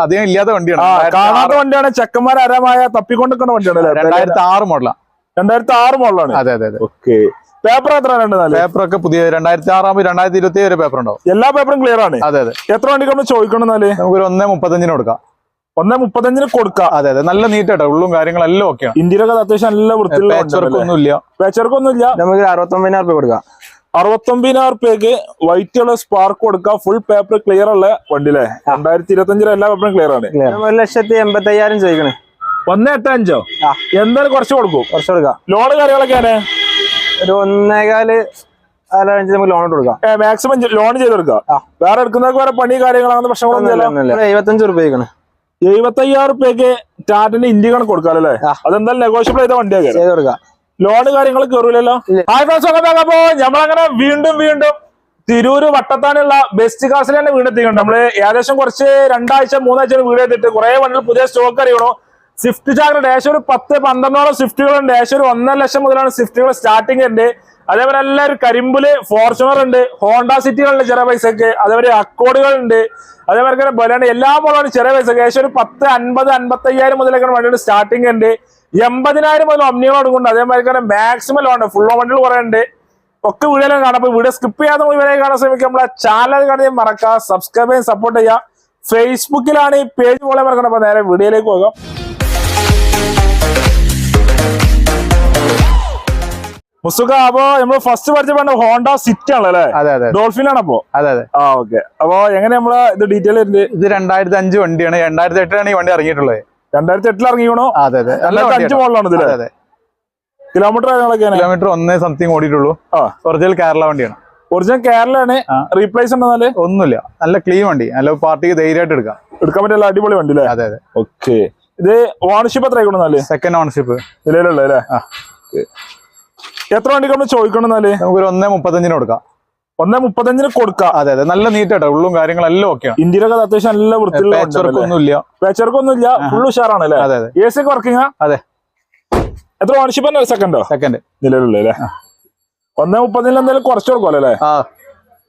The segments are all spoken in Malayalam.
അധികം ഇല്ലാത്ത വണ്ടിയാണ്. കാണാത്ത വണ്ടിയാണ്, ചെക്കന്മാരമായ തപ്പിക്കൊണ്ടിരിക്കുന്ന വണ്ടിയാണ്. 2006 മോഡലാണ്. 2006 മോഡലാണ്. അതെ അതെ അതെ. ഓക്കെ. പേപ്പർ എത്ര പേപ്പർ ഒക്കെ പുതിയ 2006 2027 വരെ പേപ്പർ ഉണ്ടാവും. എല്ലാ പേപ്പറും ക്ലിയർ ആണ്. അതെ അതെ. എത്ര വണ്ടിക്ക് നമ്മൾ ചോദിക്കണമെന്നാല് നമുക്കൊരു 1.35 കൊടുക്കാം. 1.35 കൊടുക്കാം. അതെ അതെ. നല്ല നീറ്റാട്ടോ, ഉള്ളും കാര്യങ്ങളെല്ലാം ഓക്കെയാണ്. ഇന്ത്യയിലൊക്കെ അത്യാവശ്യം നല്ല വൃത്തിയുള്ള പേച്ചർക്കൊന്നുമില്ല. നമുക്ക് 69,000 കൊടുക്കാം. 69,000 രൂപയ്ക്ക് വൈറ്റ് ഉള്ള സ്പാർക്ക് കൊടുക്കാം. ഫുൾ പേപ്പർ ക്ലിയർ ഉള്ള വണ്ടി അല്ലേ? 2025 എല്ലാ പേപ്പറും ക്ലിയർ ആണ്. 1,85,000 ചോദിക്കണേ. 1.85 എന്തായാലും കുറച്ച് കൊടുക്കും. ലോണ് കാര്യങ്ങളൊക്കെയാണ് ഒരു 1.25 നമുക്ക് ലോൺ കൊടുക്കാം. മാക്സിമം ലോൺ ചെയ്ത് കൊടുക്കാം. വേറെ എടുക്കുന്നവർക്ക് വേറെ പണി കാര്യങ്ങളാണ് പ്രശ്നങ്ങളൊന്നും 75 രൂപയ്ക്കാണ്. 75,000 രൂപയ്ക്ക് ടാറ്റന്റെ ഇന്ത്യക്കാണ് കൊടുക്കാം അല്ലേ? അതെന്തായാലും നെഗോഷ്യബിൾ ചെയ്ത വണ്ടിയാണ്. ലോണ് കാര്യങ്ങൾ കയറൂലല്ലോ. അപ്പോ നമ്മളങ്ങനെ വീണ്ടും തിരൂര് വട്ടത്താനുള്ള ബെസ്റ്റ് കാസിൽ തന്നെ വീടെത്തിക്കണം. നമ്മള് ഏകദേശം കുറച്ച് 2 ആഴ്ച 3 ആഴ്ച വീട് ചെയ്തിട്ട് കുറെ വണ്ടികൾ പുതിയ സ്റ്റോക്ക് അറിയണോ. സ്വിഫ്റ്റ് ചാർജ് ഏകദേശം ഒരു 10-12 സ്വിഫ്റ്റുകളുണ്ട്. ഏകദേശം ഒരു 1.5 ലക്ഷം മുതലാണ് സ്വിഫ്റ്റുകൾ സ്റ്റാർട്ടിംഗ് ഉണ്ട്. അതേപോലെ എല്ലാവരും കരിമ്പില് ഫോർച്യൂണർ ഉണ്ട്, ഹോണ്ട സിറ്റികളുണ്ട് ചെറിയ പൈസക്ക്, അതേപോലെ അക്കോഡുകൾ ഉണ്ട്, അതേപോലെ തന്നെ ബലാണ് എല്ലാ മോഡലും ചെറിയ പൈസക്ക്. ഏകദേശം ഒരു 10-50-55,000 മുതലൊക്കെ വണ്ടികൾ സ്റ്റാർട്ടിംഗ് ഉണ്ട്. 80,000 മുതൽ ഒമ്നികൾ കൊടുക്കുന്നുണ്ട്. അതേമാതിരി തന്നെ മാക്സിമം ലോൺ ഫുൾ വണ്ടികൾ കുറെ ഉണ്ട്. ഒക്കെ വീഡിയോയിലും കാണാം. അപ്പൊ വീഡിയോ സ്കിപ്പ് ചെയ്യാതെ ഇവരെ കാണാൻ ശ്രമിക്കുക. നമ്മളെ ചാനൽ കാണാൻ മറക്കുക, സബ്സ്ക്രൈബ് ചെയ്യാൻ സപ്പോർട്ട് ചെയ്യുക. ഫേസ്ബുക്കിലാണ് ഈ പേജ് പോലെ മറക്കണം. അപ്പൊ നേരെ വീഡിയോയിലേക്ക് പോകാം. മുസ്തുക്ക, അപ്പൊ നമ്മള് ഫസ്റ്റ് പരിചയപ്പെട്ട ഹോണ്ട സിറ്റി ആണല്ലേ? ഡോൾഫിൻ ആണ്. അപ്പൊ ഓക്കെ. അപ്പൊ എങ്ങനെ നമ്മള് ഇത് ഡീറ്റെയിൽ ഇത് 2005 വണ്ടിയാണ്. 2008 ഈ വണ്ടി ഇറങ്ങിയിട്ടുള്ളത്. 2008 ഇറങ്ങിക്കണോ? 2005 മോഡലാണ് ഇതില്. കിലോമീറ്റർ 1 സംതിങ് ഓടിയിട്ടുള്ളൂ. ഒറിജിനൽ കേരള വണ്ടിയാണ്. ഒറിജിനൽ കേരളയാണ്. റീപ്ലേസ് ഉണ്ടെന്നാല് ഒന്നുമില്ല. നല്ല ക്ലീൻ വണ്ടി, നല്ല പാർട്ടിക്ക് ധൈര്യമായിട്ട് എടുക്കാൻ പറ്റില്ല. അടിപൊളി വണ്ടി അല്ലേ? അതെ അതെ. ഓക്കെ. ഇത് ഓണർഷിപ്പ് എത്ര ആയിക്കോളൂ? Second ownership നിലവിലുള്ളല്ലേ? എത്ര വണ്ടിക്ക് നമ്മൾ ചോദിക്കണമെന്നാല് നമുക്കൊരു 1.35 കൊടുക്കാം. 1.35 കൊടുക്കാം. അതെ അതെ. നല്ല നീറ്റാട്ടോ, ഉള്ളും കാര്യങ്ങളെല്ലാം ഓക്കെയാണ്. ഇന്ത്യയിലൊക്കെ അത്യാവശ്യം നല്ല വൃത്തിയുള്ള പേച്ചർക്കൊന്നുമില്ല. ഫുൾ ഉഷാറാണല്ലേ? അതെ അതെ. എ സി ഒക്കെ വർക്കിംഗ്? അതെ. എത്ര ഓണർഷിപ്പ് തന്നെ? സെക്കൻഡ് നിലവിലുള്ളല്ലേ? 1.30 എന്തായാലും കുറച്ച് കൊടുക്കുമല്ലോ അല്ലേ?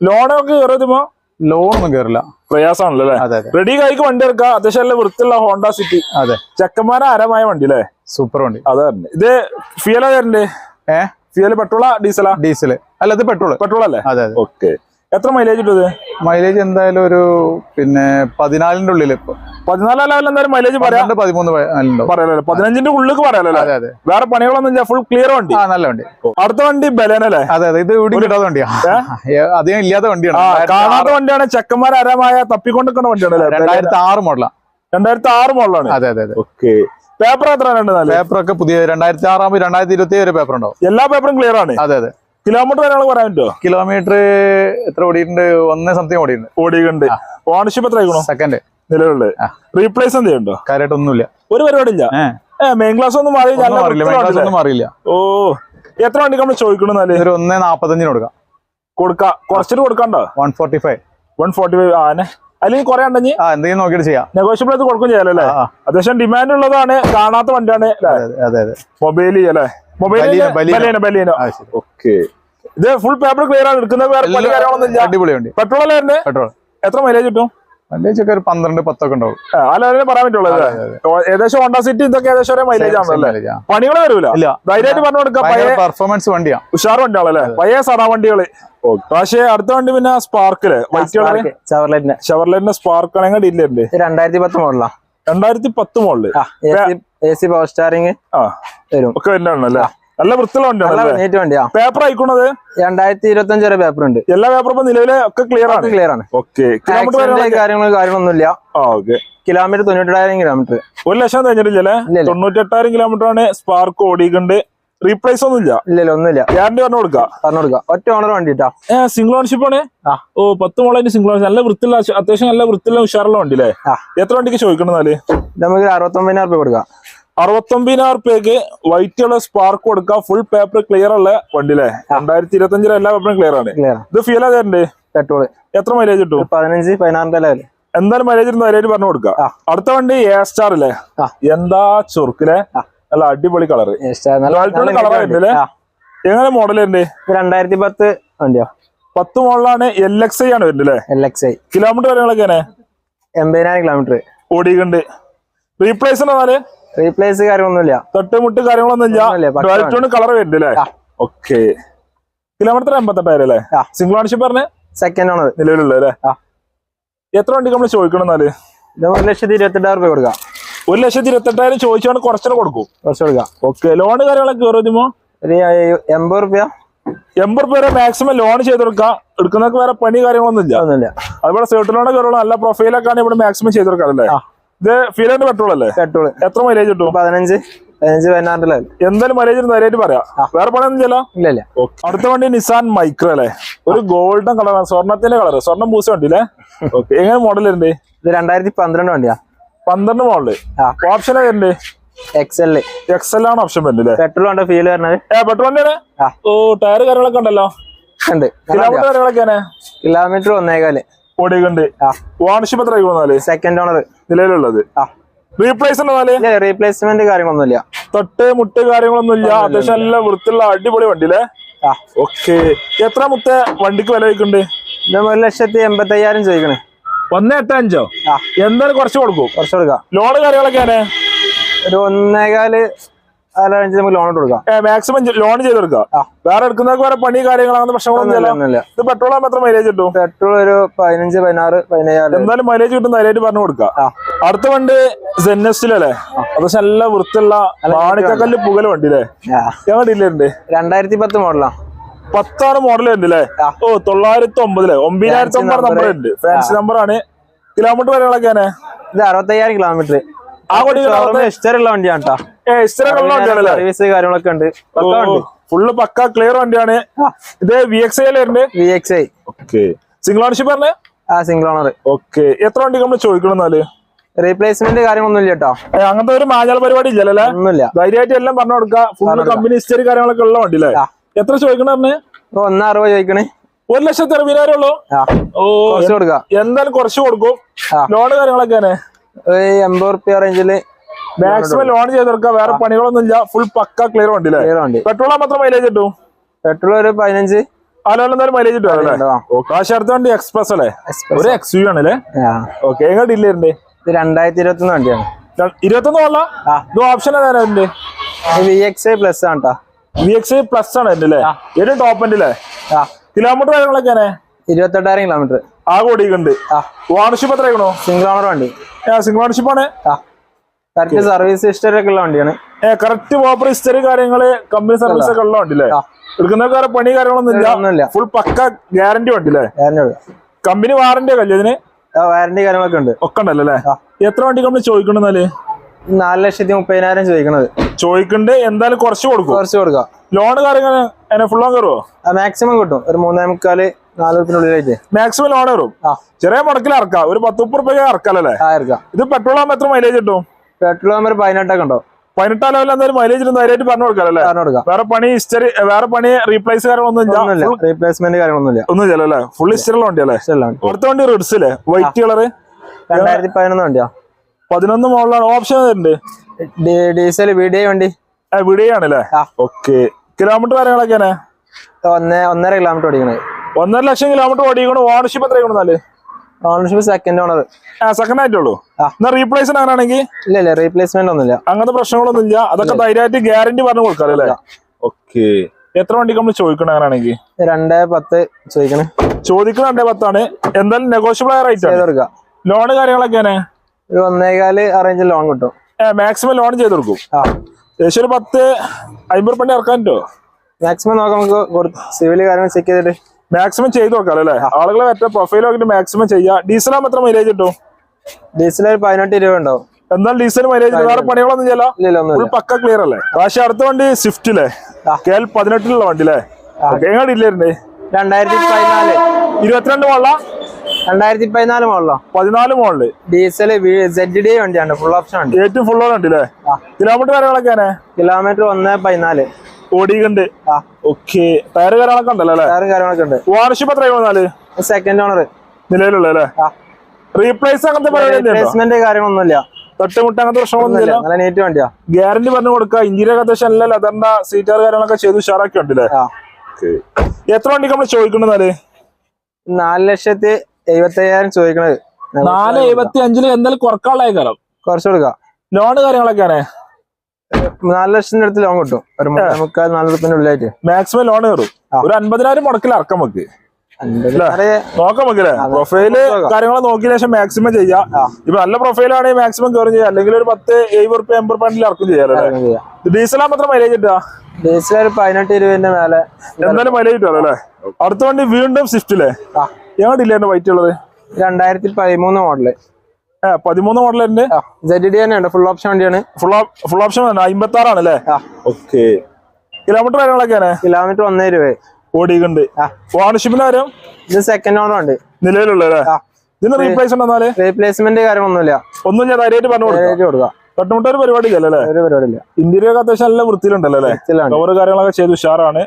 ലോണൊക്കെ കയറുമോ? ലോണൊന്നും കയറില്ല, പ്രയാസമാണല്ലോ അല്ലേ? റെഡി കൈക്ക് വണ്ടി എടുക്കാം. അത്യാവശ്യം നല്ല വൃത്തിയുള്ള ഹോണ്ട സിറ്റി. അതെ. ചെക്കന്മാരെ ആരമായ വണ്ടി അല്ലേ? സൂപ്പർ വണ്ടി. അതെ. ഇത് ഫ്യൂലാ തരണ്ടേ? ഫ്യൂല് പെട്രോളാ ഡീസലാ? ഡീസൽ അല്ല, ഇത് പെട്രോൾ അല്ലേ? അതെ. ഓക്കെ. എത്ര മൈലേജ് കിട്ടും? മൈലേജ് എന്തായാലും ഒരു 14ന്റെ ഉള്ളിൽ. 14 എന്തായാലും മൈലേജ് പറയാം. 13 പറയാലോ. 15ന്റെ ഉള്ളിൽ പറയാലോ. വേറെ പണികളൊന്നും ഇല്ല. ഫുൾ ക്ലിയർ വണ്ടി. നല്ല വണ്ടി. അടുത്ത വണ്ടി ബലേനല്ലേ? അതെ അതെ. ഇത് ഇവിടെ കിട്ടാത്ത വണ്ടിയാണ്, അധികം ഇല്ലാത്ത വണ്ടിയാണ്. കാണാത്ത വണ്ടിയാണ്, ചെക്കന്മാരമായ തപ്പിക്കൊണ്ടിരിക്കുന്ന വണ്ടിയാണ്. 2006 മോഡലാണ്. 2006 മോഡലാണ്. അതെ അതെ അതെ. ഓക്കെ. പേപ്പർ എത്ര? പേപ്പർ ഒക്കെ പുതിയ 2006 2027 വരെ പേപ്പർ ഉണ്ടാവും. എല്ലാ പേപ്പറും ക്ലിയർ ആണ്. അതെ അതെ. കിലോമീറ്റർ ഒരാൾ പറയാൻ പറ്റുമോ? കിലോമീറ്റർ എത്ര ഓടിയിട്ടുണ്ട്? 1 സംതിങ് ഓടിയിട്ടുണ്ട്. ഓണർഷിപ്പ് എത്ര ആയിക്കണോ? സെക്കൻഡ് നിലവിലുള്ളത്. റീപ്ലേസ് എന്തെയുണ്ടോ? കാര്യമായിട്ടൊന്നുമില്ല. ഒരു പരിപാടി ഇല്ല. മെയിൻ ക്ലാസ് ഒന്നും മാറിയില്ല. ഓ, എത്ര വണ്ടിക്ക് നമ്മൾ ചോദിക്കണെന്നാല്? ഒരു 1.45 കൊടുക്കാം. കുറച്ചിട്ട് കൊടുക്കണ്ടോ? 145 ആനെ. അല്ലെങ്കിൽ കുറെ ഉണ്ടെങ്കിൽ എന്തെങ്കിലും നോക്കിയിട്ട് ചെയ്യാം. നെഗോഷ്യബിൾ ആയിട്ട് കൊടുക്കും ചെയ്യാലോ അല്ലേ? അത്യാവശ്യം ഡിമാൻഡ് ഉള്ളതാണ്. കാണാത്ത വണ്ടിയാണ്. മൊബൈലി അല്ലേ? ബലീനോ. ഓക്കെ. ഇത് ഫുൾ പേപ്പർ ക്ലിയർ ആണ്. എടുക്കുന്ന വേറെ പല കാര്യങ്ങളൊന്നും ഇല്ല. അടിപൊളി വണ്ടി. പെട്രോൾ അല്ലേ? പെട്രോൾ. എത്ര മൈലേജ് കിട്ടും? മൈലേജ് ഒക്കെ ഒരു 12-10 ഉണ്ടാവും. അല്ല പറയാൻ പറ്റുള്ളൂ. ഏകദേശം ഹോണ്ട സിറ്റി ഇതൊക്കെ ഏകദേശം ഒരേ മൈലേജ് ആണല്ലേ? പണികൾ വരൂല. ധൈര്യമായിട്ട് പറഞ്ഞു കൊടുക്കാം. പെർഫോമൻസ് വണ്ടിയാണ്, ഉഷാർ വണ്ടിയാണല്ലേ? പഴയ സാധാ വണ്ടികള്. പക്ഷേ അടുത്ത വണ്ടി പിന്നെ സ്പാർക്കില് വൈറ്റ് കളറ് ഷവർലൈറ്റിന്റെ സ്പാർക്ക് ആണെങ്കിൽ ഡീലറുണ്ട്. 2010 മോഡലാ. 2010 മോഡല്. AC പവർ സ്റ്റാറിംഗ് ഒക്കെ വരുന്നല്ലേ? നല്ല വൃത്തിയുള്ള വണ്ടിയാണ്. പേപ്പർ ആയിക്കോണത് 2025 വരെ പേപ്പർ ഉണ്ട്. എല്ലാ പേപ്പറും നിലവിലെ ഒക്കെ ക്ലിയർ ആണ്. ഓക്കെ. കാര്യങ്ങളൊന്നുമില്ല. Kilometre 97,000 kilometre. 1 ലക്ഷം കഴിഞ്ഞിട്ടില്ലേ? 98,000 കിലോമീറ്റർ ആണ് സ്പാർക്ക് ഓടിക്കുന്നുണ്ട്. റീപ്ലേസ് ഒന്നുമില്ല. ഒന്നുമില്ല. ഗ്യാരണ്ടി പറഞ്ഞു കൊടുക്കാം. ഒറ്റ ഓണർ വണ്ടിട്ടാ. സിംഗിൾ ഓണർഷിപ്പ് ആണ്. 10 മോളായിട്ട് സിംഗിൾ ഓണർഷിപ്പ്. നല്ല വൃത്തിയുള്ള, അത്യാവശ്യം നല്ല വൃത്തിയുള്ള ഉഷാറുള്ള വണ്ടി അല്ലേ? എത്ര വണ്ടിക്ക് ചോദിക്കണെന്നാല്? നമുക്ക് 69,000 രൂപ കൊടുക്കാം. 69,000 രൂപയ്ക്ക് വൈറ്റ് ഉള്ള സ്പാർക്ക് കൊടുക്കാം. ഫുൾ പേപ്പർ ക്ലിയർ ഉള്ള വണ്ടി അല്ലേ? 2025 എല്ലാ പേപ്പറും ക്ലിയർ ആണ്. ഇത് ഫ്യൂലാ തരണ്ടേ? പെട്രോൾ. എത്ര മൈലേജ് കിട്ടും? 15-16 ലെവൽ. എന്തായാലും മൈലേജ് ധൈര്യമായിട്ട് പറഞ്ഞു കൊടുക്കാം. അടുത്ത വണ്ടി എ സ്റ്റാർ അല്ലേ? എന്താ ചുറുക്കിലെ നല്ല അടിപൊളി കളറ്. കളറായിട്ടില്ലേ? എങ്ങനെ മോഡൽ വരുന്നുണ്ട്? 2010 വണ്ടിയോ? 10 മോഡലാണ്. LXi ആണ് വരുന്നത് അല്ലേ? LXi. കിലോമീറ്റർ കാര്യങ്ങളൊക്കെ 80,000 കിലോമീറ്റർ. ഓടിയിട്ടുണ്ട്. റീപ്ലേസ് എന്നാല് റീപ്ലേസ് കാര്യമൊന്നുമില്ല, തൊട്ടുമുട്ട് കാര്യങ്ങളൊന്നുമില്ല. കളർ വരുന്നുണ്ട് അല്ലേ? ഓക്കെ. കിലോമീറ്റർ 88,000 അല്ലേ? സിംഗിൾ ഓണർഷിപ്പ് പറഞ്ഞ സെക്കൻഡ് ഓണർ നിലവിലുള്ള അല്ലേ? എത്ര വണ്ടിക്ക് നമ്മൾ ചോദിക്കണം എന്നാല്? 1,28,000 കൊടുക്കാം. 1,28,000 ചോദിച്ചാണ് കുറച്ചു കൊടുക്കും. കുറച്ച് കൊടുക്കാം. ഓക്കെ. ലോണ് കാര്യങ്ങളൊക്കെ കയറുമോ? ഒരു 80 റുപ്യ 80 രൂപ വരെ മാക്സിമം ലോൺ ചെയ്ത് കൊടുക്കാം. എടുക്കുന്നവർക്ക് വേറെ പണി കാര്യങ്ങളൊന്നും ഇല്ല. അതുപോലെ സെർട്ട് ലോണ് കയറുള്ള നല്ല പ്രൊഫൈലൊക്കെ ആണ് ഇവിടെ മാക്സിമം ചെയ്ത് കൊടുക്കാം അല്ലേ? ഇത് ഫീലറിന്റെ പെട്രോൾ അല്ലേ? പെട്രോൾ. എത്ര മൈലേജ് കിട്ടും? 15-16 എന്തായാലും മൈലേജ് നേരിട്ട് പറയാം. വേറെ പണിയൊന്നും ചെയ്യല്ലോ? ഇല്ല. അടുത്ത വണ്ടി നിസാൻ മൈക്രോ അല്ലേ? ഒരു ഗോൾഡൻ കളർ, സ്വർണത്തിന്റെ കളർ, സ്വർണ്ണം പൂസ വണ്ടി അല്ലേ? ഓക്കെ. എങ്ങനെ മോഡൽ വരുന്നുണ്ട്? ഇത് 2012 വണ്ടിയാ. 12 മോഡല്. ഓപ്ഷൻ വരുന്നുണ്ട് എക്സൽ ആണ് ഓപ്ഷൻ വരുന്നത്. പെട്രോൾ ഉണ്ട് ഫീൽ വരുന്നത്. പെട്രോൾ വണ്ടിയാണ്. ഓ, ടയർ കാര്യങ്ങളൊക്കെ ഉണ്ടല്ലോ. കിലോമീറ്റർ കാര്യങ്ങളൊക്കെയാണ്? കിലോമീറ്റർ 1.25 ഓടിയുണ്ട്. ഓണർഷിപ്പ് എത്ര ആയിക്കോന്നാല്? സെക്കൻഡ് ഓണർ നിലവിലുള്ളത്. റീപ്ലേസ് റീപ്ലേസ്മെന്റ് കാര്യങ്ങളൊന്നുമില്ല, തൊട്ട് മുട്ട് കാര്യങ്ങളൊന്നുമില്ല. അത്യാവശ്യം നല്ല വൃത്തിയുള്ള അടിപൊളി വണ്ടി അല്ലേ? ഓക്കെ. എത്ര മുത്ത വണ്ടിക്ക് വില വയ്ക്കുന്നുണ്ട്? 1,85,000 ചോദിക്കണേ. 1,85,000 എന്തായാലും കുറച്ച് കൊടുക്കും. കുറച്ച് കൊടുക്കാം. ലോണ് കാര്യങ്ങളൊക്കെയാണ്? ഒരു 1.25 നമുക്ക് ലോൺ കൊടുക്കാം. മാക്സിമം ലോൺ ചെയ്ത് കൊടുക്കാം. വേറെ എടുക്കുന്നവർക്ക് വേറെ പണി കാര്യങ്ങൾ അങ്ങനെ പ്രശ്നങ്ങളൊന്നുമില്ല. ഇത് പെട്രോൾ ആകുമ്പോൾ എത്ര മൈലേജ് കിട്ടും? പെട്രോൾ ഒരു 15, 16, 17 എന്തായാലും മൈലേജ് കിട്ടും. ധൈര്യമായിട്ട് പറഞ്ഞു കൊടുക്കാം. അടുത്ത വണ്ടി സെന്നസ്റ്റിലല്ലേ? അത്യാവശ്യം നല്ല വൃത്തിയുള്ള മാണിക്കക്കല്ല് പുകല വണ്ടി അല്ലേ? ഞങ്ങളുടെ ഇല്ലുണ്ട്. 2010 മോഡലാ. 10 മോഡൽ ഉണ്ട് അല്ലേ? ഓ, 909 9,900 നമ്പർ ഉണ്ട്. ഫാൻസി നമ്പർ ആണ്. കിലോമീറ്റർ കാര്യങ്ങളൊക്കെയാണ്? ഇത് 65,000 കിലോമീറ്റർ. ഹിസ്റ്ററിയുള്ള വണ്ടിയാണ് കേട്ടോ. സർവീസ് കാര്യങ്ങളൊക്കെ ഉണ്ട്. ഫുള്ള് പക്ക ക്ലിയർ വണ്ടിയാണ്. ഇത് VXI വരുന്നത്. VXI. ഓക്കെ. സിംഗിൾ ഓണർഷിപ്പ് പറഞ്ഞേ? Single owner. ഓക്കെ. എത്ര വണ്ടി നമ്മൾ ചോദിക്കണം എന്നാല്? റീപ്ലേസ്മെന്റ് കാര്യങ്ങളൊന്നും ഇല്ല കേട്ടോ. അങ്ങനത്തെ ഒരു മാഞ്ഞാൽ പരിപാടി ഇല്ലല്ലേ? ഒന്നുമില്ല. ധൈര്യമായിട്ട് എല്ലാം പറഞ്ഞു കൊടുക്കാം. ഫുള്ള് കമ്പനി ഹിസ്റ്ററി കാര്യങ്ങളൊക്കെ ഉള്ള വണ്ടി അല്ലേ? എത്ര ചോദിക്കണം പറഞ്ഞേ? 1,60 ചോദിക്കണേ. 1,60,000 ഉള്ളൂ. ഓ, കൊടുക്കാം. എന്തായാലും കുറച്ച് കൊടുക്കും. ലോണ് കാര്യങ്ങളൊക്കെയാണ്? 80 റുപ്യ റേഞ്ചില് മാക്സിമം ലോൺ ചെയ്ത് കൊടുക്കാം. വേറെ പണികളൊന്നും ഇല്ല. ഫുൾ പക്ക ക്ലിയർ വണ്ടി അല്ലേ? പെട്രോൾ മാത്രം മൈലേജ് കിട്ടും? പെട്രോൾ ഒരു 15. എന്തായാലും മൈലേജ് കിട്ടും അല്ലേ? കാശ് അടുത്ത വണ്ടി എക്സ്പ്രസ് അല്ലേ? ഒരു XUV ആണല്ലേ? ഓക്കെ. എങ്ങനെ ഡീലറിന്റെ? ഇത് 2021 വണ്ടിയാണ്. 21 മോഡലാ? ഇത് ഓപ്ഷൻ ഏതാണ്ട്? VXI പ്ലസ് ആണ് കേട്ടോ. VXI പ്ലസ് ആണ് എന്റെ അല്ലേ? ഏറ്റവും ടോപ്പ് എന്റെ അല്ലേ? കിലോമീറ്റർ കാര്യങ്ങളൊക്കെയാണ്? 28,000 കിലോമീറ്റർ. ഓടിക്കുന്നുണ്ട്. ഓണർഷിപ്പ് എത്ര ആയിക്കണോ? സിംഗിൾ ഓണർ വണ്ടി. സിംഗിൾ ഓണർഷിപ്പ് ആണ്. കറക്റ്റ് സർവീസ് ഹിസ്റ്ററി ഒക്കെ ഉള്ള വണ്ടിയാണ്. കറക്റ്റ് പ്രോപ്പർ ഹിസ്റ്ററി കാര്യങ്ങള് കമ്പനി സർവീസ് ഒക്കെ ഉള്ള വണ്ടി അല്ലേ? എടുക്കുന്നവർക്ക് വേറെ പണി കാര്യങ്ങളൊന്നും ഇല്ല. ഫുൾ പക്ക ഗ്യാരണ്ടി വണ്ടി അല്ലേ? കമ്പനി വാറന്റി ഒക്കെ അല്ലേ ഇതിന്? വാറന്റി കാര്യങ്ങളൊക്കെ ഉണ്ട്. ഒക്കെ ഉണ്ടല്ലേ? എത്ര വണ്ടി കമ്പനി ചോദിക്കണെന്നാല്? 4,30,000 ചോദിക്കണത്. ചോദിക്കണ്ട്. എന്തായാലും കുറച്ച് കൊടുക്കാം. ലോണ് കാര്യങ്ങൾ ഫുൾ ലോൺ കയറുമോ? മാക്സിമം കിട്ടും. ഒരു 3,45-4 മാക്സിമം ലോൺ കയറും. ചെറിയ മുടക്കിൽ ഇറക്കാം. ഒരു 10-30 രൂപ ഇറക്കാല്ലേ? ഇത് പെട്രോൾ ആകുമ്പോൾ എത്ര മൈലേജ് കിട്ടും? പെട്രോൾ ആകുമ്പോൾ 18 ഒക്കെ ഉണ്ടോ? 18 ലെവലിൽ എന്തായാലും മൈലേജ് ധൈര്യമായിട്ട് പറഞ്ഞു കൊടുക്കാം. വേറെ പണി ഹിസ്റ്ററി, വേറെ പണി റീപ്ലേസ് കാര്യങ്ങളൊന്നും ഇല്ല. റീപ്ലേസ്മെന്റ് കാര്യങ്ങളൊന്നും ഒന്നുമില്ലല്ലേ? ഫുൾ ഹിസ്റ്ററിയുള്ള വണ്ടി അല്ലേ? അടുത്ത വണ്ടി റിഡ്സ് അല്ലേ? White colour. 2011 വണ്ടിയാ. 11 മോഡലാണ്. ഓപ്ഷൻ ഉണ്ട്? ഡീസൽ VDI വണ്ടി. VDI ആണല്ലേ? ഓക്കെ. കിലോമീറ്റർ കാര്യങ്ങളൊക്കെയാണ്? 1.5 കിലോമീറ്റർ ഓടിക്കണത്. 1.5 ലക്ഷം കിലോമീറ്റർ ഓടിക്കണം. ഓണർഷിപ്പ് എത്ര ആയിക്കോന്നാല്? Ownership second owner. സെക്കൻഡ് ആയിട്ടുള്ളൂ. എന്നാ റീപ്ലേസ് അങ്ങനെയാണെങ്കിൽ? ഇല്ല, റീപ്ലേസ്മെന്റ് ഒന്നുമില്ല. അങ്ങനത്തെ പ്രശ്നങ്ങളൊന്നും ഇല്ല. അതൊക്കെ ധൈര്യമായിട്ട് ഗ്യാരണ്ടി പറഞ്ഞു കൊടുക്കാം അല്ലേ? ഓക്കെ. എത്ര വണ്ടിക്ക് നമ്മൾ ചോദിക്കണം അങ്ങനെയാണെങ്കിൽ? 2.10 ചോദിക്കണേ. ചോദിക്കണം 2.10 ആണ്. എന്തായാലും നെഗോഷ്യബിൾ ആയ റേറ്റ് ആണ്. ലോണ് കാര്യങ്ങളൊക്കെയാണ്? ഒരു 1.25 അറേഞ്ച് ലോൺ കിട്ടും. മാക്സിമം ലോൺ ചെയ്ത് കൊടുക്കും. ഏകദേശം ഒരു 10-50 റുപ്യ ഇറക്കാൻ പറ്റുമോ? മാക്സിമം നോക്കാം. നമുക്ക് സിവിൽ കാര്യങ്ങൾ ചെക്ക് ചെയ്തിട്ട് മാക്സിമം ചെയ്ത് നോക്കാം അല്ലേ? ആളുകളെ മറ്റേ പ്രൊഫൈൽ നോക്കിട്ട് മാക്സിമം ചെയ്യാം. ഡീസലാകുമ്പോൾ എത്ര മൈലേജ് കിട്ടും? ഡീസൽ 18-20 ഉണ്ടാവും. എന്തായാലും ഡീസൽ മൈലേജ് വേറെ പണികളൊന്നും ചെയ്യില്ല. പക്ക ക്ലിയർ അല്ലേ? പക്ഷെ അടുത്ത വണ്ടി സ്വിഫ്റ്റ് അല്ലേ? KL 18 വണ്ടി അല്ലേ? എങ്ങോട്ട് ഇല്ലായിരുന്നേ? 2014 22 മോഡലാ? 2014 മോഡലോ? 14 മോഡല്. ഡീസൽ ZDI വണ്ടിയാണ്. ഫുൾ ഓപ്ഷൻ ഉണ്ട്. ഏറ്റവും ഫുൾ ഓൺ ഉണ്ട് അല്ലേ? കിലോമീറ്റർ കാര്യങ്ങളൊക്കെയാണ്? കിലോമീറ്റർ 1.14 ഓടിക്കുന്നുണ്ട്. ഓക്കെ. ടയർ കാര്യങ്ങളൊക്കെ ഉണ്ടല്ലോ അല്ലേ? ടയറും കാര്യങ്ങളൊക്കെ ഉണ്ട്. ഓണർഷിപ്പ് എത്ര ആയിക്കോന്നാല്? സെക്കൻഡ് ഓണർ നിലവിലുള്ള അല്ലേ? റീപ്ലേസ് അങ്ങനത്തെ റീപ്ലേസ്മെന്റ് കാര്യങ്ങളൊന്നുമില്ല. തൊട്ടുമുട്ട അങ്ങനത്തെ പ്രശ്നങ്ങളൊന്നുമില്ല. നല്ല നീറ്റ് വണ്ടിയാ. ഗ്യാരണ്ടി പറഞ്ഞു കൊടുക്കുക. ഇന്റീരിയർ അത്യാവശ്യം നല്ല ലെതറിന്റെ സീറ്റാർ കാര്യങ്ങളൊക്കെ ചെയ്ത് ഉഷാറാക്കി ഉണ്ടല്ലേ? എത്ര വണ്ടിക്ക് നമ്മൾ ചോദിക്കണെന്നാല്? 4,70,000 ചോദിക്കണത്. 4.75 എന്തായാലും കുറക്കാനുള്ള കാരം. കുറച്ച് കൊടുക്കാം. ലോണ് കാര്യങ്ങളൊക്കെയാണ് 4 ലക്ഷത്തിന്റെ അടുത്ത് ലോൺ കിട്ടും. ഒരു 3.4 റുപ്യന്റെ ഉള്ളിലായിട്ട് മാക്സിമം ലോൺ കയറും. ഒരു 50,000 മുടക്കിൽ ഇറക്കാം നമുക്ക്. നോക്കാം നമുക്കല്ലേ പ്രൊഫൈല് കാര്യങ്ങൾ നോക്കിയ ശേഷം മാക്സിമം ചെയ്യാം. ഇപ്പൊ നല്ല പ്രൊഫൈലാണെങ്കിൽ മാക്സിമം കയറും ചെയ്യാം. അല്ലെങ്കിൽ ഒരു 10-70 80 ഇറക്കും ചെയ്യാലോ. ഡീസലാ മാത്രം മൈലേജ് കിട്ടുക. ഡീസൽ ഒരു 18-20 മേലെ എന്തായാലും മൈലേജ് കിട്ടുമല്ലോ അല്ലേ. അടുത്ത വണ്ടി വീണ്ടും സ്വിഫ്റ്റില്ലേ? ഞങ്ങളുടെ ഇല്ലേ വൈറ്റ് ഉള്ളത്? 2013 മോഡല്. 13 മോഡലുണ്ട്. ZD തന്നെയുണ്ട്. ഫുൾ ഓപ്ഷൻ വണ്ടിയാണ്. ഫുൾ ഓപ്ഷൻ 56 ആണല്ലേ? ഓക്കെ. കിലോമീറ്റർ കാര്യങ്ങളൊക്കെയാണ്? കിലോമീറ്റർ 1 രൂപ ഓടിക്കുന്നുണ്ട്. ഓണർഷിപ്പിന്റെ കാര്യം? ഇത് സെക്കൻഡ് ഓണർ ഉണ്ട് നിലവിലുള്ളല്ലേ? ഇതിന് റീപ്ലേസ് ഉണ്ടെന്നാല്? റീപ്ലേസ്മെന്റ് കാര്യമൊന്നുമില്ല. ഒന്നും ഞാൻ ധൈര്യമായിട്ട് പറഞ്ഞു കൊടുക്കാം. തട്ടുമുട്ട ഒരു പരിപാടി ഇല്ലല്ലേ? ഒരു പരിപാടിയില്ല. ഇന്റീരിയർ ഒക്കെ അത്യാവശ്യം നല്ല വൃത്തിയിലുണ്ടല്ലോ അല്ലേ? കവറ് കാര്യങ്ങളൊക്കെ ചെയ്ത് ഉഷാറാണ്.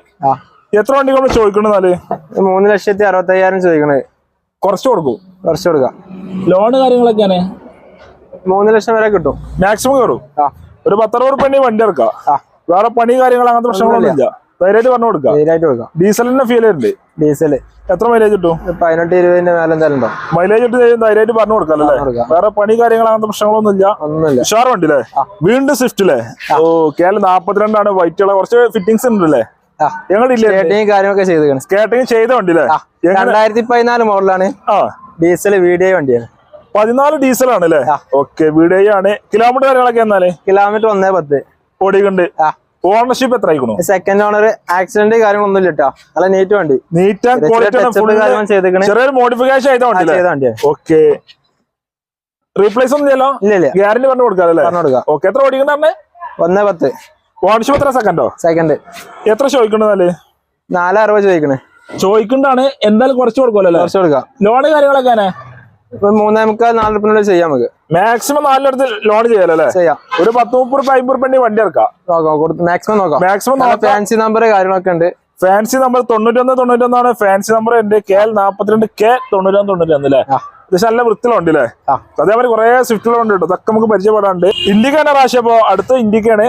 എത്ര വണ്ടി നമ്മൾ ചോദിക്കണെന്നാല്? 3,65,000 ചോദിക്കണത്. കുറച്ച് കൊടുക്കും. കുറച്ച് കൊടുക്കാം. ലോണ് കാര്യങ്ങളൊക്കെയാണ്? 3 ലക്ഷം വരെ കിട്ടും. മാക്സിമം കയറും. ഒരു 10-60 റുപ്യ വണ്ടി ഇറക്കാം. വേറെ പണി കാര്യങ്ങൾ അങ്ങനത്തെ പ്രശ്നങ്ങളൊന്നും ഇല്ല. ധൈര്യമായിട്ട് പറഞ്ഞു കൊടുക്കാം. ധൈര്യമായിട്ട് കൊടുക്കാം. ഡീസലിന്റെ ഫീൽ ഉണ്ട്. ഡീസൽ എത്ര മൈലേജ് കിട്ടും? 18-20 മേലെ എന്തായാലും ഉണ്ടോ? മൈലേജ് ഇട്ട് ധൈര്യമായിട്ട് പറഞ്ഞു കൊടുക്കാം അല്ലേ? വേറെ പണി കാര്യങ്ങൾ അങ്ങനത്തെ പ്രശ്നങ്ങളൊന്നും ഇല്ല. ഒന്നുമില്ല. ഉഷാർ വണ്ടി അല്ലേ? വീണ്ടും സ്വിഫ്റ്റ് അല്ലേ? ഓ കേരള 42 വൈറ്റ് ഉള്ള കുറച്ച് ഫിറ്റിംഗ്സ് ഉണ്ടല്ലേ? കാര്യങ്ങളൊക്കെ ചെയ്ത് സ്കേട്ടിങ് ചെയ്ത വണ്ടി അല്ലേ? 2014 മോഡലാണ്. ഡീസൽ VDI വണ്ടിയാണ്. 14 ഡീസലാണ് അല്ലേ? ഓക്കെ VDI ആണ്. കിലോമീറ്റർ കാര്യങ്ങളൊക്കെ എന്നാലേ? കിലോമീറ്റർ 1.10 ഓടിക്കുന്നുണ്ട്. ഓണർഷിപ്പ് എത്ര ആയിക്കണോ? Second owner. ആക്സിഡന്റ് കാര്യങ്ങളൊന്നും ഇല്ല കേട്ടോ. നല്ല നീറ്റ് വണ്ടി. Neat and quality. ചെറിയൊരു മോഡിഫിക്കേഷൻ ചെയ്ത വണ്ടി. ഓക്കെ. റീപ്ലേസ് ഒന്നും ചെയ്യല്ലോ? ഇല്ല. ഗ്യാരണ്ടി പറഞ്ഞു കൊടുക്കാല്ലേ? ഓക്കെ. എത്ര ഓടിക്കണ്ടേ? 1.10. ഓണർഷിപ്പ് എത്ര? സെക്കൻഡോ? സെക്കൻഡ്. എത്ര ചോദിക്കണ്ടെന്നാല്? 4.60 ചോദിക്കണേ. ചോദിക്കണ്ടാണ്. എന്തായാലും കുറച്ച് കൊടുക്കുമല്ലോ? കുറച്ച് കൊടുക്കാം. ലോണ് കാര്യങ്ങളൊക്കെ? 3.4 റുപ്യ ചെയ്യാം നമുക്ക്. മാക്സിമം 4 അടുത്ത് ലോൺ ചെയ്യാലോ? ചെയ്യാം. ഒരു 10-30 50 വണ്ടി ഇറക്കാം. മാക്സിമം നോക്കാം. മാക്സിമം ഫാൻസി നമ്പർ കാര്യങ്ങളൊക്കെ ഉണ്ട്. ഫാൻസി നമ്പർ 91 ആണ് ഫാൻസി നമ്പർ. ഉണ്ട് KL 42 K 91 അല്ലേ? പക്ഷെ നല്ല വൃത്തിയിലുണ്ട് അല്ലേ? അതേപോലെ കുറെ സ്വിഫ്റ്റുകളുണ്ട് കേട്ടോ. അതൊക്കെ നമുക്ക് പരിചയപ്പെടാണ്ട്. ഇൻഡിക്കാണ് റാശിയപ്പോ അടുത്ത ഇൻഡിക്കാണ്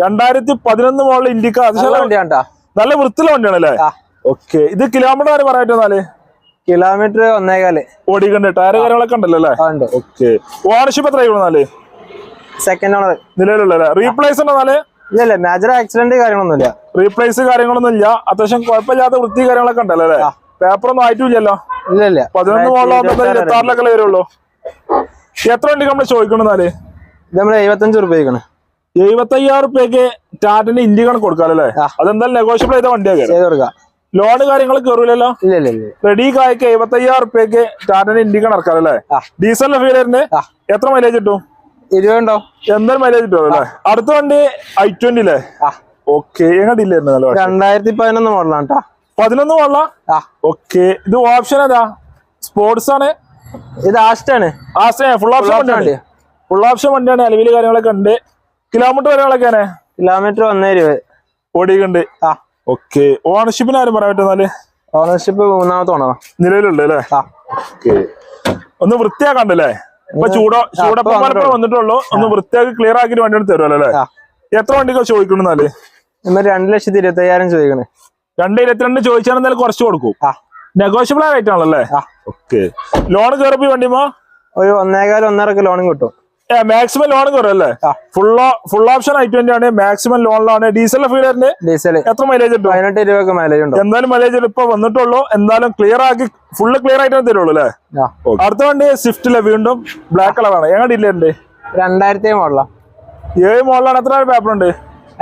2011 മോഡൽ ഇൻഡിക്ക. നല്ല വൃത്തിയുള്ള വണ്ടിയാണ് അല്ലേ? ഓക്കെ. ഇത് കിലോമീറ്റർ വരെ പറയാൻ പറ്റുന്നാല്? കിലോമീറ്റർ 1.25 ഓടിക്കണ്ട്. ടയർ കാര്യങ്ങളൊക്കെ ഉണ്ടല്ലോ അല്ലേ? ഓക്കെ. ഓണർഷിപ്പ് എത്ര ആയിക്കോളാല്? സെക്കൻഡ് ഓണർ നിലവിലുള്ള. റീപ്ലേസ് ഉണ്ടെന്നാല്? ഇല്ല. മേജർ ആക്സിഡന്റ് കാര്യങ്ങളൊന്നുമില്ല. റീപ്ലേസ് കാര്യങ്ങളൊന്നും ഇല്ല. അത്യാവശ്യം കുഴപ്പമില്ലാത്ത വൃത്തി കാര്യങ്ങളൊക്കെ ഉണ്ടല്ലോ അല്ലേ? പേപ്പറൊന്നും ആയിട്ടില്ലല്ലോ? ഇല്ല. 11 മോഡലാകുമ്പോ 26 വരുള്ളൂ. എത്ര വണ്ടി നമ്മൾ ചോദിക്കണെന്നാല്? നമ്മൾ 75 റുപ്യ. 75,000 റുപ്യക്ക് ടാറ്റന്റെ ഇൻഡിക്കാണ് കൊടുക്കാല്ലേ? അതെന്തായാലും നെഗോഷ്യബിൾ ചെയ്ത വണ്ടിയാണ്. ലോണ് കാര്യങ്ങൾ കയറൂലല്ലോ? റെഡി കായ്ക്ക് 75,000 റുപ്യക്ക് ടാറ്റന്റെ ഇൻഡിക്കാണ് ഇറക്കാല്ലേ? ഡീസലിന്റെ ഫീലറിന് എത്ര മൈലേജ് കിട്ടും? 20 ഉണ്ടോ? എന്തായാലും മൈലേജ് കിട്ടും അല്ലേ? അടുത്ത വണ്ടി i20 അല്ലേ? ഓക്കെ. എങ്ങനെയില്ലായിരുന്നു? 2011 മോഡലാണ് കേട്ടോ. 11 മോഡലാ? ഓക്കെ. ഇത് ഓപ്ഷൻ ഏതാ? സ്പോർട്സ് ആണ്? ഇത് ആസ്റ്റാണ്. ഫുൾ ഓപ്ഷൻ വണ്ടിയാണ്. ഫുൾ ഓപ്ഷൻ വണ്ടിയാണ്. അലവില് കാര്യങ്ങളൊക്കെ ഉണ്ട്. കിലോമീറ്റർ കാര്യങ്ങളൊക്കെയാണ്? കിലോമീറ്റർ 1 രൂപ ഓടിക്കുന്നുണ്ട്. ഓക്കെ. ഓണർഷിപ്പിന് ആരും പറയാൻ പറ്റുന്നാല്? ഓണർഷിപ്പ് 3ാമത്തെ ഓണർ നിലവിലുണ്ട് അല്ലേ? ഒന്ന് വൃത്തിയാക്കണ്ടല്ലേ? ഇപ്പൊ ചൂടപ്പം വന്നിട്ടുള്ളൂ. ഒന്ന് വൃത്തിയാക്കി ക്ലിയർ ആക്കിട്ട് വണ്ടി എടുത്ത് തരുമല്ലോ അല്ലേ? എത്ര വണ്ടികൾ ചോദിക്കണെന്നാല്? 2,25,000 ചോദിക്കണേ. 2,22 ചോദിച്ചാൽ എന്തായാലും കുറച്ച് കൊടുക്കും. നെഗോഷ്യബിൾ റേറ്റ് ആണല്ലേ? ഓക്കെ. ലോൺ കയറിപ്പോ വണ്ടിമോ? ഒരു 1.25-1.5 ലോണും കിട്ടും. മാക്സിമം ലോൺ കയറും അല്ലേ? ഫുൾ ഓപ്ഷൻ i20 ആണ്. മാക്സിമം ലോണിലാണ്. ഡീസലിന്റെ ഫീലറിന് എത്ര മൈലേജ് കിട്ടും? 18 മൈലേജ് ഉണ്ട്. എന്തായാലും മൈലേജ് ഇപ്പൊ വന്നിട്ടുള്ളൂ. എന്തായാലും ക്ലിയർ ആക്കി ഫുള്ള് ക്ലിയർ ആയിട്ട് തരുള്ളൂ അല്ലേ? അടുത്ത വണ്ടി സ്വിഫ്റ്റിലെ വീണ്ടും ബ്ലാക്ക് കളറാണ്. ഞങ്ങളുടെ ഇല്ലേ? 2007 മോഡലാ. 7 മോഡലാണ്. എത്ര പേപ്പർ ഉണ്ട്?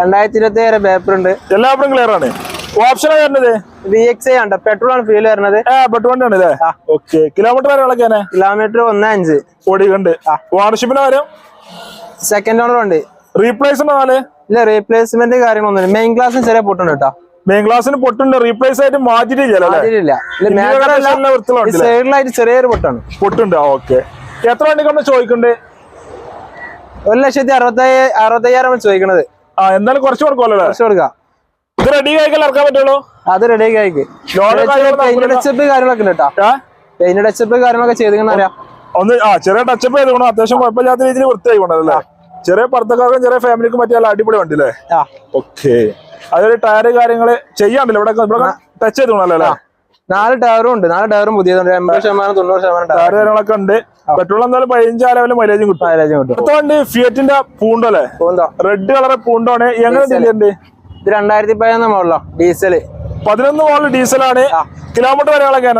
2027 പേപ്പർ ഉണ്ട്. എല്ലാ പേപ്പറും ക്ലിയർ ആണ്. ഓപ്ഷൻ വരുന്നത് VXI ആണ്. പെട്രോൾ ആണ് ഫീൽ വരുന്നത്. പെട്രോൾ വണ്ടി ആണ് അല്ലേ? ഓക്കെ. കിലോമീറ്റർ കാര്യങ്ങളൊക്കെയാണ്? കിലോമീറ്റർ 1.5 ഓടിക്കുന്നുണ്ട്. ഓണർഷിപ്പിന് കാര്യം? സെക്കൻഡ് ഓണർ ഉണ്ട്. റീപ്ലേസ് ഉണ്ടോ? ഇല്ല. റീപ്ലേസ്മെന്റ് കാര്യങ്ങളൊന്നും. മെയിൻ ക്ലാസ്സിന് ചെറിയ പൊട്ടുണ്ട് കേട്ടോ. മെയിൻ ക്ലാസ്സിന് പൊട്ടുണ്ട്. റീപ്ലേസ് ആയിട്ട് മാറ്റിട്ടില്ല. സൈഡിലായിട്ട് ചെറിയൊരു പൊട്ടുണ്ട്. ഓക്കെ. എത്ര വണ്ടി നമ്മൾ ചോദിക്കണ്ടേ? 1,65,000 ചോദിക്കണത്. എന്തായാലും കുറച്ച് കൊടുക്കുമല്ലോ? കുറച്ച് കൊടുക്കാം. ഇത് റെഡി ആയിക്കാൻ ഇറക്കാൻ പറ്റുള്ളൂ? അത് റെഡി ആയിക്ക്. ടച്ചപ്പ് കാര്യങ്ങളൊക്കെ ഉണ്ട് കേട്ടോ. ടച്ചപ്പ് കാര്യങ്ങളൊക്കെ ചെയ്തിരിക്കുന്ന ഒന്ന് ചെറിയ ടച്ചപ്പ് ചെയ്തോണോ? അത്യാവശ്യം കുഴപ്പമില്ലാത്ത രീതിയിൽ വൃത്തിയായിക്കോണ്ടല്ലേ? ചെറിയ പുറത്തുകാർക്കും ചെറിയ ഫാമിലിക്കും പറ്റിയ അടിപൊളി വണ്ടി അല്ലേ? ഓക്കെ. അതൊരു ടയറ് കാര്യങ്ങള് ചെയ്യാണ്ടല്ലോ? ഇവിടെ ടച്ച് ചെയ്തോണല്ലോ അല്ലേ? 4 ടയറും ഉണ്ട്. 4 ടയറും പുതിയതുണ്ട്. 80% 90% ടയർ കാര്യങ്ങളൊക്കെ ഉണ്ട്. പെട്രോൾ എന്തായാലും 15 ലെവല് മൈലേജും കിട്ടും. അടുത്ത വണ്ടി ഫിയറ്റിന്റെ പൂണ്ടോ അല്ലേ? റെഡ് കളർ പൂണ്ടോണ്. എങ്ങനെ ഉണ്ട്? ഇത് 2011 മോഡലോ ഡീസൽ. 11 മോഡൽ ഡീസലാണ്. കിലോമീറ്റർ കാര്യങ്ങളൊക്കെ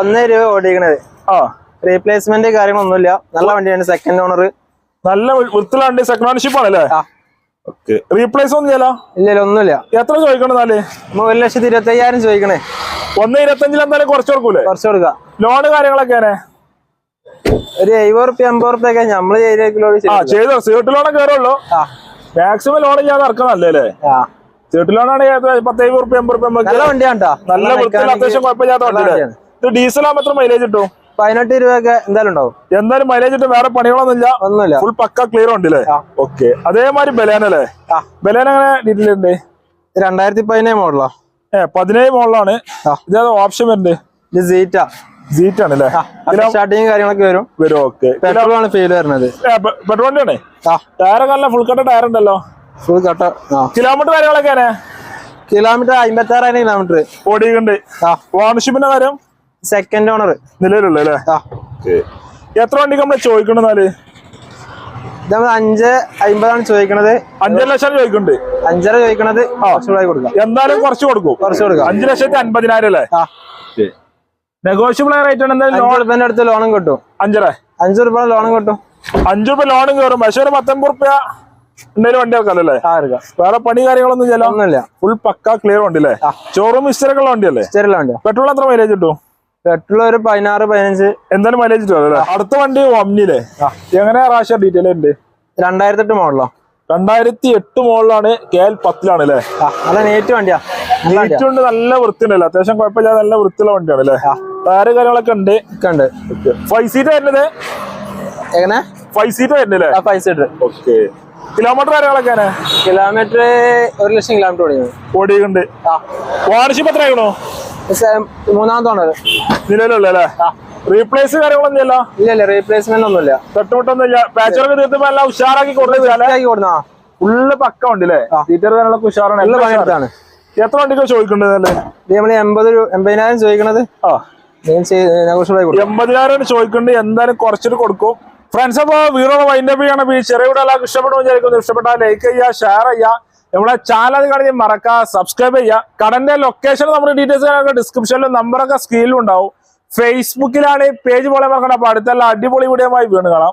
1 രൂപ ഓടിക്കണത്. റീപ്ലേസ്മെന്റ് കാര്യങ്ങളൊന്നുമില്ല. നല്ല വണ്ടിയാണ്. Second owner. നല്ല വൃത്തിലുണ്ട്. സെക്കൻഡ് ഓണർഷിപ്പ് ആണല്ലേ? റീപ്ലേസ് ഒന്നും ചെയ്യലോ? ഇല്ലല്ലോ, ഒന്നുമില്ല. എത്ര ചോദിക്കണം? 1,25,000 ചോദിക്കണേ. 1,25,000 എന്തായാലും കുറച്ച് കൊടുക്കൂലേ? കുറച്ച് കൊടുക്കാം. ലോണ് കാര്യങ്ങളൊക്കെ ഒരു 70-80 ഒക്കെ നമ്മള് ചെയ്തോ? സീട്ട് ലോണെ കയറുള്ളൂ. മാക്സിമം ലോൺ ചെയ്യാതെ ഇറക്കാൻ നല്ലേ? സീട്ട് ലോണാണെങ്കിൽ 10-70 നല്ല വണ്ടിയാണ്ടാ. നല്ല വൃത്തിയിൽ അത്യാവശ്യം കുഴപ്പമില്ലാത്ത വണ്ടിയില്ലേ? ഇത് ഡീസൽ ആകുമ്പോൾ എത്ര മൈലേജ് കിട്ടും? 18 രൂപയൊക്കെ എന്തായാലും ഉണ്ടാവും. എന്തായാലും മൈലേജ് ഇട്ട് വേറെ പണികളൊന്നുമില്ല. ഒന്നുമില്ല. ഫുൾ പക്ക ക്ലിയർ ഉണ്ടല്ലേ? ഓക്കെ. അതേമാതിരി ബലേനല്ലേ? ബലേന എങ്ങനെ ഡീറ്റെയിൽ ഉണ്ട്? 2017 മോഡലോ? 17 മോഡലാണ്. ഇതേതാ ഓപ്ഷൻ വരുന്നത്? ഇത് സീറ്റ് ആണല്ലേ? സ്റ്റാർട്ടിങ് കാര്യങ്ങളൊക്കെ വരും. ഓക്കെ. പെട്രോൾ ആണ് ഫീൽ വരുന്നത്. പെട്രോൾ വണ്ടിയാണ്. ടയറൊക്കെ നല്ല ഫുൾ കട്ട ടയർ ഉണ്ടല്ലോ. ഫുൾ കട്ട. കിലോമീറ്റർ കാര്യങ്ങളൊക്കെ കിലോമീറ്റർ 56,000 കിലോമീറ്റർ ഓടിയിട്ടുണ്ട്. ഓണർഷിപ്പിന്റെ കാര്യം സെക്കൻഡ് ഓണർ നിലവിലുള്ള അല്ലേ? എത്ര വണ്ടിക്ക് നമ്മള് ചോദിക്കണെന്നാല്? ഇത് 5,50,000 ചോദിക്കണത്. 5 ലക്ഷം ചോദിക്കുന്നുണ്ട്. 5.5 ചോദിക്കണത്. കൊടുക്കാം. എന്തായാലും കുറച്ച് കൊടുക്കും. 5,50,000 അല്ലേ? നെഗോഷ്യബിൾ റേറ്റ് ആണ്. എന്തായാലും 5 രൂപേന്റെ അടുത്ത് ലോണും കിട്ടും. 5 രൂപ ലോണും കിട്ടും. 5 രൂപ ലോണും കയറും. പക്ഷെ ഒരു 19 രൂപ എന്തായാലും വണ്ടി വെക്കാല്ലേ? വേറെ പണി കാര്യങ്ങളൊന്നും ഒന്നുമില്ല. ഫുൾ പക്ക ക്ലിയർ വണ്ടില്ലേ? ഷോറൂം ഹിസ്റ്ററിക്കുള്ള വണ്ടിയല്ലേ? പെട്രോൾ എത്ര മൈലേജ് കിട്ടും? പെട്രോൾ ഒരു 16-15 എന്തായാലും മൈലേജ് കിട്ടും അല്ലേ? അടുത്ത വണ്ടി ഒമ്നിയില്ലേ? എങ്ങനെയാ റാഷ ഡീറ്റെയിൽ ഉണ്ട്? 2008 മോഡലോ? 2008 മോഡലാണ്. KL 10 അല്ലേ? നല്ല നീറ്റ് വണ്ടിയാ. നീറ്റുണ്ട്. നല്ല വൃത്തിയുണ്ടല്ലോ. അത്യാവശ്യം കുഴപ്പമില്ലാതെ നല്ല വൃത്തിയുള്ള വണ്ടിയാണ് അല്ലേ? ടയറ് കാര്യങ്ങളൊക്കെ ഉണ്ട്. 5 സീറ്റ് വരുന്നത്. എങ്ങനെ 5 സീറ്റ് വരുന്നില്ലേ? 5 സീറ്റ്. ഓക്കെ. കിലോമീറ്റർ കാര്യങ്ങളൊക്കെ കിലോമീറ്റർ 1,00,000 കിലോമീറ്റർ ഓടിയുണ്ട്. ഓണർഷിപ്പ് എത്ര ആയിക്കണോ? 3ാമത്തെ ഓണർ നിലവിലുള്ള അല്ലേ? റീപ്ലേസ് കാര്യങ്ങളൊന്നും ഇല്ല. ഇല്ല, റീപ്ലേസ്മെന്റ് ഒന്നുമില്ല. തട്ടുമുട്ടൊന്നുമില്ല. പാച്ചറൊക്കെ തീർത്തുമ്പോ എല്ലാം ഉഷാറാക്കി കൊടുത്താൽ ഫുള്ള് പക്ക ഉണ്ടല്ലേ? സീറ്റർ കാര്യങ്ങളൊക്കെ ഉഷാറാണ്. എത്ര വണ്ടിക്ക് ചോദിക്കണ്ടല്ലേ? നമ്മള് 80,000 ചോദിക്കണത്. 80,000 ചോദിക്കുന്നുണ്ട്. എന്തായാലും കുറച്ചിട്ട് കൊടുക്കും. ഫ്രണ്ട്സ്, അപ്പൊ വീഡിയോ വൈൻഡപ്പ് ചെയ്യണം. ഈ ചെറിയ വീഡിയോ എല്ലാവർക്കും ഇഷ്ടപ്പെടും വിചാരിക്കുന്നു. ഇഷ്ടപ്പെട്ടാൽ ലൈക്ക് ചെയ്യുക, ഷെയർ ചെയ്യുക. നമ്മളെ ചാനൽ കാണി മറക്കുക, സബ്സ്ക്രൈബ് ചെയ്യുക. കടന്റെ ലൊക്കേഷൻ നമ്മുടെ ഡീറ്റെയിൽസ് ഡിസ്ക്രിപ്ഷനിലും നമ്പറൊക്കെ സ്ക്രീനിലും ഉണ്ടാവും. ഫേസ്ബുക്കിലാണ് പേജ് പോലെ മറക്കണം. അപ്പൊ അടുത്തുള്ള അടിപൊളി വീഡിയോ വീണ്ടും കാണാം.